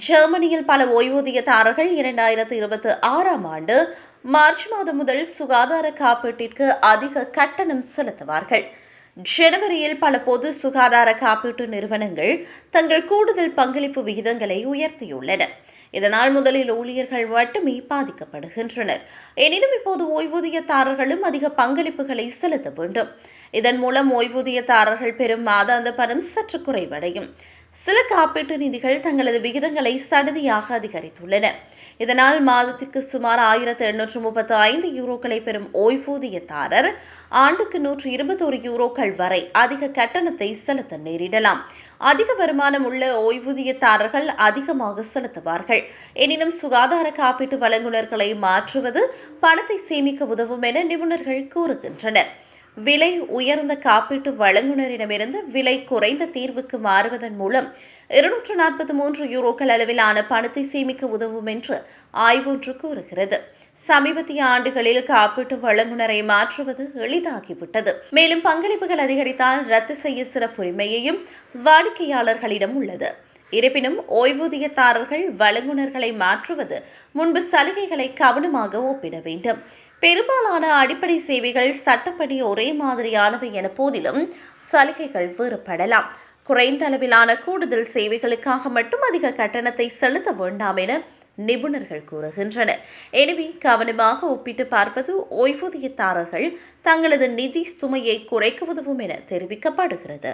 ஜெர்மனியில் பல ஓய்வூதியதாரர்கள் 2026ஆம் ஆண்டு மார்ச் மாதம் முதல் சுகாதார காப்பீட்டிற்கு அதிக கட்டணம் செலுத்துவார்கள். ஜனவரியில் பல பொது சுகாதார காப்பீட்டு நிறுவனங்கள் தங்கள் கூடுதல் பங்களிப்பு விகிதங்களை உயர்த்தியுள்ளன. இதனால் முதலில் ஊழியர்கள் மட்டுமே பாதிக்கப்படுகின்றனர். எனினும் இப்போது ஓய்வூதியதாரர்களும் அதிக பங்களிப்புகளை செலுத்த வேண்டும். இதன் மூலம் ஓய்வூதியதாரர்கள் பெறும் மாதாந்த பணம் சற்று குறைவடையும். சில காப்பீட்டு நிதிகள் தங்களது விகிதங்களை சடுதியாக அதிகரித்துள்ளன. இதனால் மாதத்திற்கு சுமார் 1835 யூரோக்களை பெறும் ஓய்வூதியதாரர் ஆண்டுக்கு 121 யூரோக்கள் வரை அதிக கட்டணத்தை செலுத்த நேரிடலாம். அதிக வருமானம் உள்ள ஓய்வூதியதாரர்கள் அதிகமாக செலுத்துவார்கள். எனினும் சுகாதார காப்பீட்டு வழங்குநர்களை மாற்றுவது பணத்தை சேமிக்க உதவும் என நிபுணர்கள் கூறுகின்றனர். விலை உயர்ந்த காப்பீட்டு வழங்குநரிடமிருந்து விலை குறைந்த தீர்வுக்கு மாறுவதன் மூலம் 243 யூரோக்கள் அளவிலான பணத்தை சேமிக்க உதவும் என்று ஆய்வொன்று கூறுகிறது. சமீபத்திய ஆண்டுகளில் காப்பீட்டு வழங்குநரை மாற்றுவது எளிதாகிவிட்டது. மேலும் பங்களிப்புகள் அதிகரித்தால் ரத்து செய்ய சிறப்புரிமையையும் வாடிக்கையாளர்களிடம் உள்ளது. இருப்பினும் ஓய்வூதியதாரர்கள் வழங்குநர்களை மாற்றுவது முன்பு சலுகைகளை கவனமாக ஒப்பிட வேண்டும். பெரும்பாலான அடிப்படை சேவைகள் சட்டப்படி ஒரே மாதிரியானவை என போதிலும் சலுகைகள் வேறுபடலாம். குறைந்த அளவிலான கூடுதல் சேவைகளுக்காக மட்டும் அதிக கட்டணத்தை செலுத்த வேண்டாம் என நிபுணர்கள் கூறுகின்றனர். எனவே கவனமாக ஒப்பிட்டு பார்ப்பது ஓய்வூதியதாரர்கள் தங்களது நிதி சுமையை குறைக்க உதவும் என தெரிவிக்கப்படுகிறது.